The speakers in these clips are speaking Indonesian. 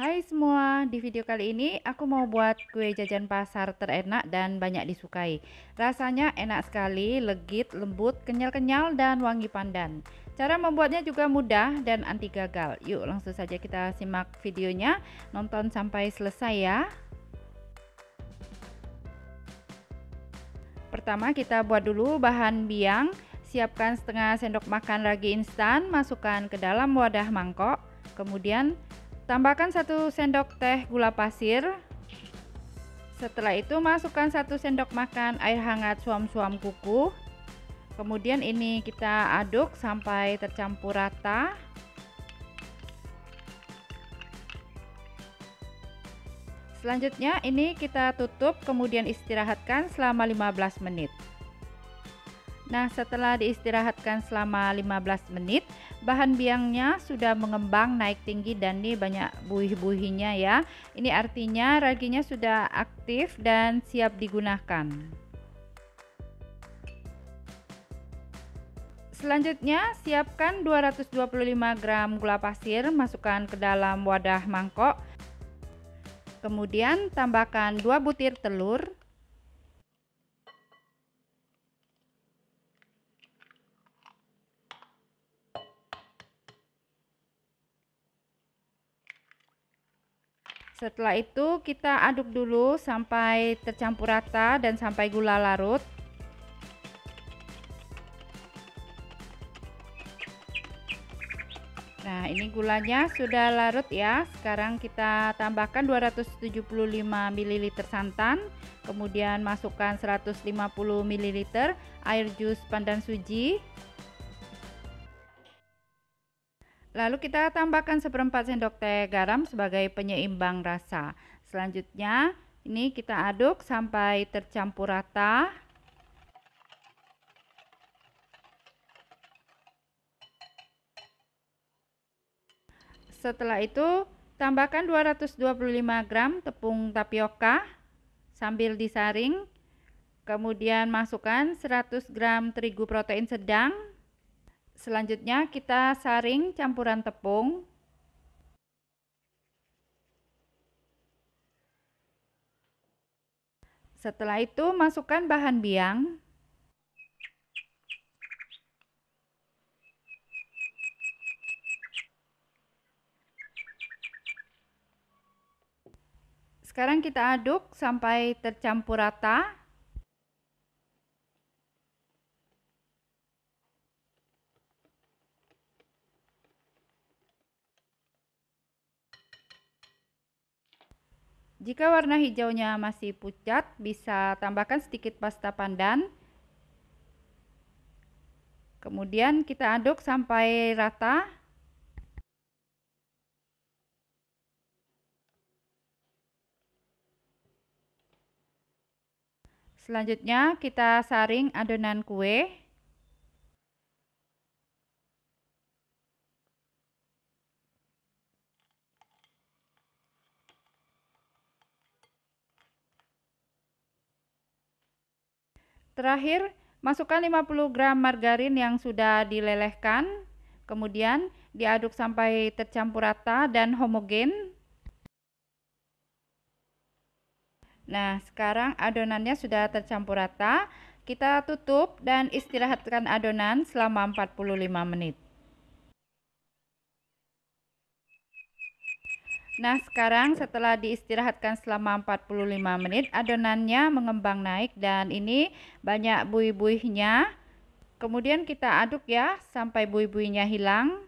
Hai semua, di video kali ini aku mau buat kue jajan pasar terenak dan banyak disukai. Rasanya enak sekali, legit, lembut, kenyal-kenyal, dan wangi pandan. Cara membuatnya juga mudah dan anti gagal. Yuk langsung saja kita simak videonya, nonton sampai selesai ya. Pertama kita buat dulu bahan biang. Siapkan setengah sendok makan ragi instan, masukkan ke dalam wadah mangkok. Kemudian tambahkan 1 sendok teh gula pasir. Setelah itu masukkan 1 sendok makan air hangat suam-suam kuku. Kemudian ini kita aduk sampai tercampur rata. Selanjutnya ini kita tutup, kemudian istirahatkan selama 15 menit. Nah, setelah diistirahatkan selama 15 menit, bahan biangnya sudah mengembang naik tinggi dan nih banyak buih-buihnya ya. Ini artinya raginya sudah aktif dan siap digunakan. Selanjutnya, siapkan 225 gram gula pasir, masukkan ke dalam wadah mangkok. Kemudian tambahkan 2 butir telur. Setelah itu kita aduk dulu sampai tercampur rata dan sampai gula larut. Nah, ini gulanya sudah larut ya. Sekarang kita tambahkan 275 ml santan, kemudian masukkan 150 ml air jus pandan suji. Lalu kita tambahkan 1/4 sendok teh garam sebagai penyeimbang rasa. Selanjutnya, ini kita aduk sampai tercampur rata. Setelah itu, tambahkan 225 gram tepung tapioka sambil disaring. Kemudian masukkan 100 gram terigu protein sedang. Selanjutnya kita saring campuran tepung. Setelah itu masukkan bahan biang. Sekarang kita aduk sampai tercampur rata. Jika warna hijaunya masih pucat, bisa tambahkan sedikit pasta pandan. Kemudian kita aduk sampai rata. Selanjutnya kita saring adonan kue. Terakhir, masukkan 50 gram margarin yang sudah dilelehkan. Kemudian diaduk sampai tercampur rata dan homogen. Nah, sekarang adonannya sudah tercampur rata. Kita tutup dan istirahatkan adonan selama 45 menit. Nah, sekarang setelah diistirahatkan selama 45 menit, adonannya mengembang naik dan ini banyak buih-buihnya. Kemudian kita aduk ya sampai buih-buihnya hilang.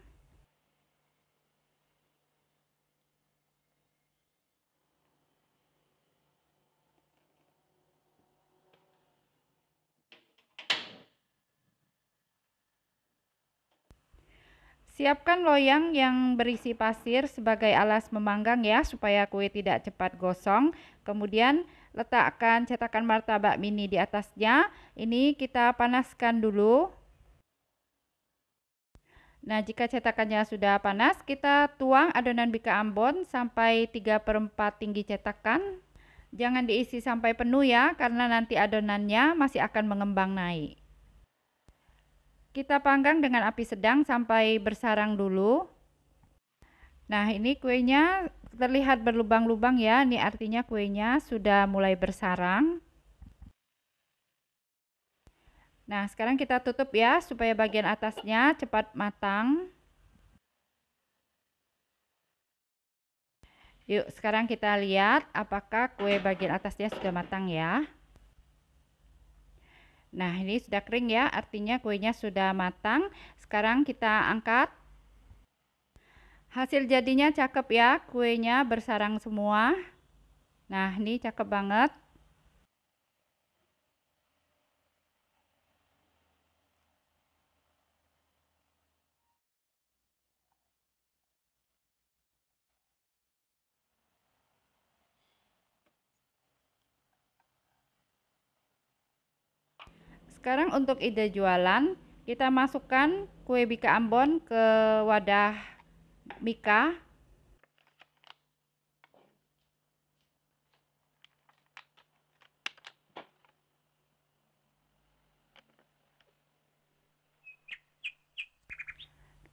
Siapkan loyang yang berisi pasir sebagai alas memanggang ya, supaya kue tidak cepat gosong. Kemudian letakkan cetakan martabak mini di atasnya. Ini kita panaskan dulu. Nah, jika cetakannya sudah panas, kita tuang adonan bika ambon sampai 3/4 tinggi cetakan. Jangan diisi sampai penuh ya, karena nanti adonannya masih akan mengembang naik. Kita panggang dengan api sedang sampai bersarang dulu. Nah, ini kuenya terlihat berlubang-lubang ya, ini artinya kuenya sudah mulai bersarang. Nah, sekarang kita tutup ya, supaya bagian atasnya cepat matang. Yuk, sekarang kita lihat apakah kue bagian atasnya sudah matang ya. Nah, ini sudah kering ya, artinya kuenya sudah matang. Sekarang kita angkat. Hasil jadinya cakep ya, kuenya bersarang semua. Nah, ini cakep banget. Sekarang untuk ide jualan, kita masukkan kue bika Ambon ke wadah mika.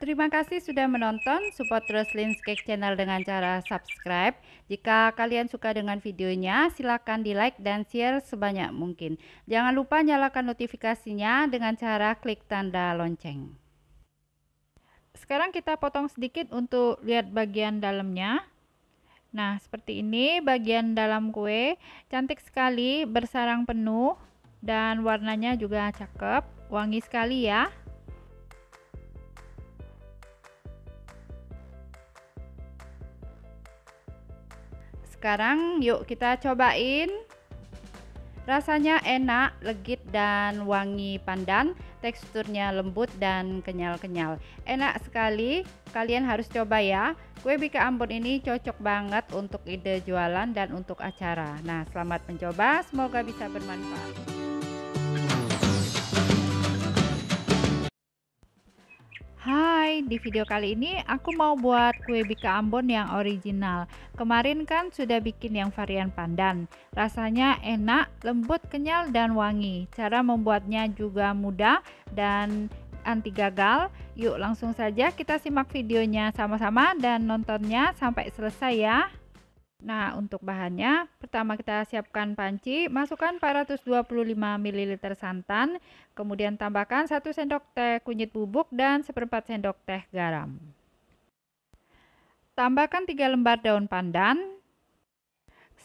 Terima kasih sudah menonton, support terus Lin's Cake Channel dengan cara subscribe. Jika kalian suka dengan videonya, silakan di like dan share sebanyak mungkin. Jangan lupa nyalakan notifikasinya dengan cara klik tanda lonceng. Sekarang kita potong sedikit untuk lihat bagian dalamnya. Nah, seperti ini bagian dalam kue, cantik sekali, bersarang penuh, dan warnanya juga cakep, wangi sekali ya. Sekarang yuk kita cobain. Rasanya enak, legit dan wangi pandan, teksturnya lembut dan kenyal-kenyal. Enak sekali, kalian harus coba ya. Kue bika Ambon ini cocok banget untuk ide jualan dan untuk acara. Nah, selamat mencoba, semoga bisa bermanfaat. Hai, di video kali ini aku mau buat kue bika Ambon yang original. Kemarin kan sudah bikin yang varian pandan. Rasanya enak, lembut, kenyal, dan wangi. Cara membuatnya juga mudah dan anti gagal. Yuk langsung saja kita simak videonya sama-sama dan nontonnya sampai selesai ya. Nah, untuk bahannya, pertama kita siapkan panci, masukkan 425 ml santan, kemudian tambahkan 1 sendok teh kunyit bubuk dan 1/4 sendok teh garam. Tambahkan 3 lembar daun pandan.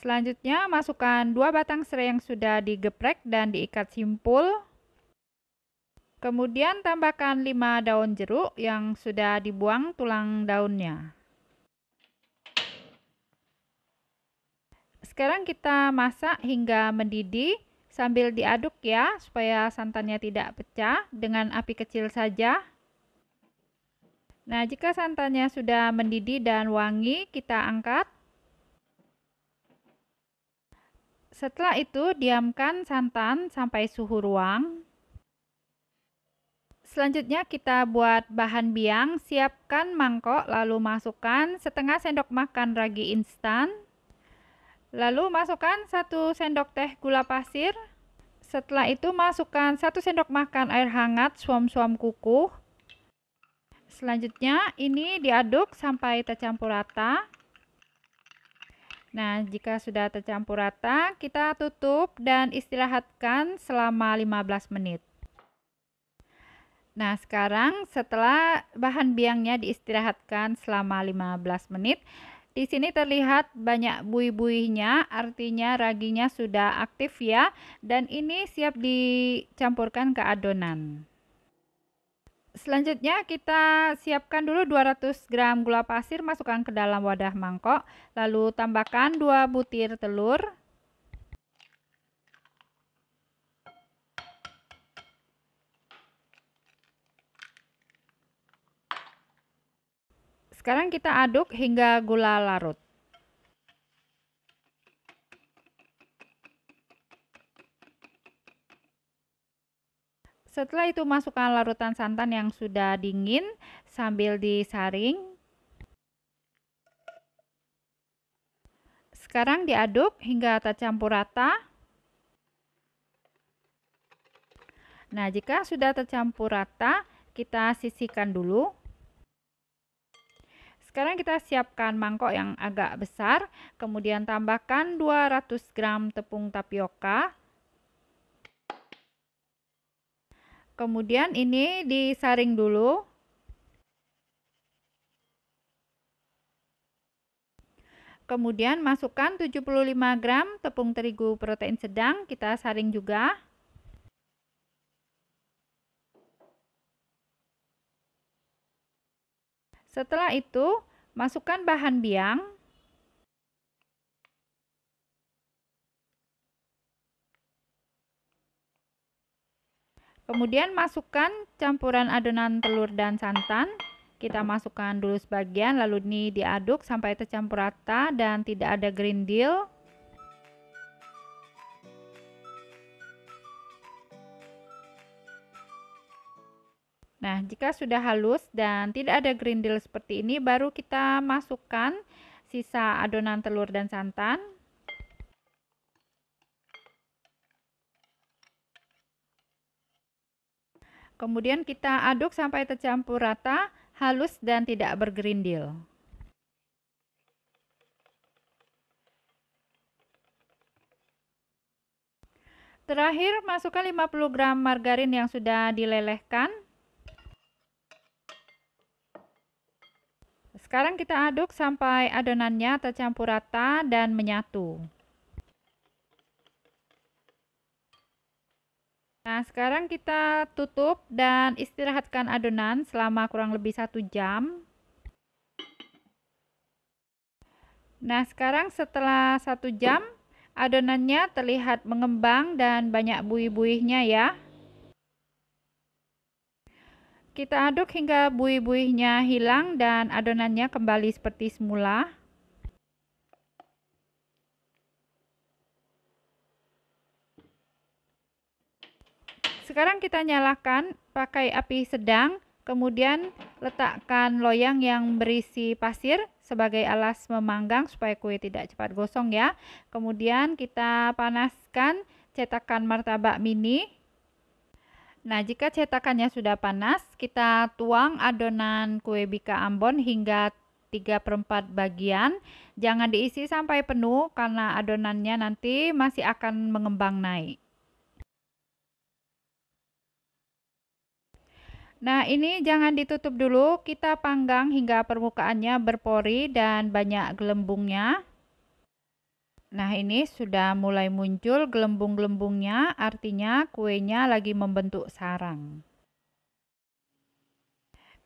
Selanjutnya, masukkan 2 batang serai yang sudah digeprek dan diikat simpul. Kemudian tambahkan 5 daun jeruk yang sudah dibuang tulang daunnya. Sekarang kita masak hingga mendidih sambil diaduk ya, supaya santannya tidak pecah, dengan api kecil saja. Nah, jika santannya sudah mendidih dan wangi, kita angkat. Setelah itu, diamkan santan sampai suhu ruang. Selanjutnya kita buat bahan biang. Siapkan mangkok, lalu masukkan setengah sendok makan ragi instan. Lalu masukkan 1 sendok teh gula pasir. Setelah itu masukkan 1 sendok makan air hangat suam-suam kukuh. Selanjutnya ini diaduk sampai tercampur rata. Nah, jika sudah tercampur rata, kita tutup dan istirahatkan selama 15 menit. Nah, sekarang setelah bahan biangnya diistirahatkan selama 15 menit, di sini terlihat banyak buih-buihnya, artinya raginya sudah aktif ya, dan ini siap dicampurkan ke adonan. Selanjutnya kita siapkan dulu 200 gram gula pasir, masukkan ke dalam wadah mangkok, lalu tambahkan 2 butir telur. Sekarang kita aduk hingga gula larut. Setelah itu masukkan larutan santan yang sudah dingin sambil disaring. Sekarang diaduk hingga tercampur rata. Nah, jika sudah tercampur rata, kita sisihkan dulu. Sekarang kita siapkan mangkok yang agak besar, kemudian tambahkan 200 gram tepung tapioka. Kemudian ini disaring dulu. Kemudian masukkan 75 gram tepung terigu protein sedang, kita saring juga. Setelah itu, masukkan bahan biang. Kemudian masukkan campuran adonan telur dan santan. Kita masukkan dulu sebagian, lalu ini diaduk sampai tercampur rata dan tidak ada gerindil. Nah, jika sudah halus dan tidak ada gerindil seperti ini, baru kita masukkan sisa adonan telur dan santan. Kemudian kita aduk sampai tercampur rata, halus dan tidak bergerindil. Terakhir, masukkan 50 gram margarin yang sudah dilelehkan. Sekarang kita aduk sampai adonannya tercampur rata dan menyatu. Nah, sekarang kita tutup dan istirahatkan adonan selama kurang lebih 1 jam. Nah, sekarang setelah 1 jam, adonannya terlihat mengembang dan banyak buih-buihnya ya. Kita aduk hingga buih-buihnya hilang dan adonannya kembali seperti semula. Sekarang kita nyalakan pakai api sedang, kemudian letakkan loyang yang berisi pasir sebagai alas memanggang supaya kue tidak cepat gosong ya. Kemudian kita panaskan cetakan martabak mini. Nah, jika cetakannya sudah panas, kita tuang adonan kue bika Ambon hingga 3/4 bagian. Jangan diisi sampai penuh karena adonannya nanti masih akan mengembang naik. Nah, ini jangan ditutup dulu, kita panggang hingga permukaannya berpori dan banyak gelembungnya. Nah, ini sudah mulai muncul gelembung-gelembungnya, artinya kuenya lagi membentuk sarang.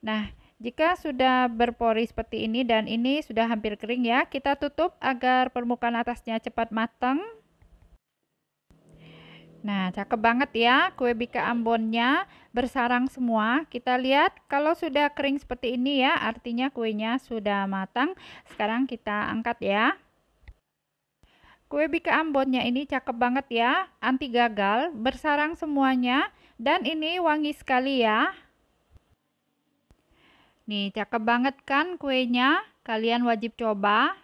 Nah, jika sudah berpori seperti ini dan ini sudah hampir kering ya, kita tutup agar permukaan atasnya cepat matang. Nah, cakep banget ya kue bika Ambonnya bersarang semua. Kita lihat kalau sudah kering seperti ini ya, artinya kuenya sudah matang. Sekarang kita angkat ya. Kue bika Ambonnya ini cakep banget ya, anti gagal, bersarang semuanya, dan ini wangi sekali ya. Nih, cakep banget kan kuenya? Kalian wajib coba.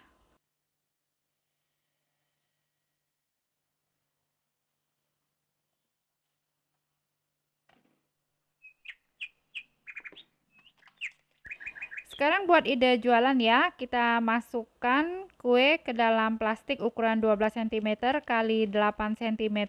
Sekarang buat ide jualan ya, kita masukkan kue ke dalam plastik ukuran 12 cm kali 8 cm.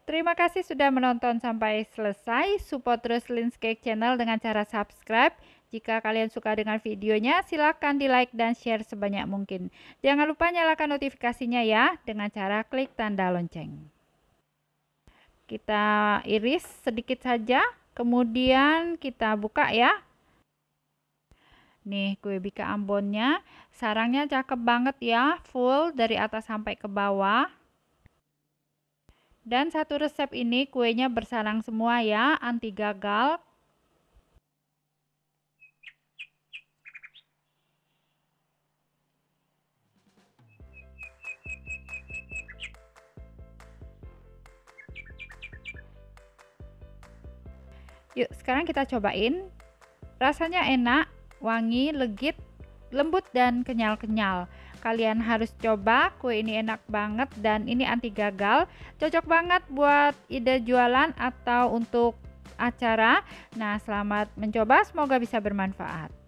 Terima kasih sudah menonton sampai selesai. Support terus Lin's Cake Channel dengan cara subscribe. Jika kalian suka dengan videonya, silakan di like dan share sebanyak mungkin. Jangan lupa nyalakan notifikasinya ya dengan cara klik tanda lonceng. Kita iris sedikit saja, kemudian kita buka ya. Nih kue bika Ambonnya, sarangnya cakep banget ya, full dari atas sampai ke bawah. Dan satu resep ini kuenya bersarang semua ya, anti gagal. Yuk, sekarang kita cobain. Rasanya enak, wangi, legit, lembut dan kenyal-kenyal. Kalian harus coba, kue ini enak banget dan ini anti gagal. Cocok banget buat ide jualan atau untuk acara. Nah, selamat mencoba, semoga bisa bermanfaat.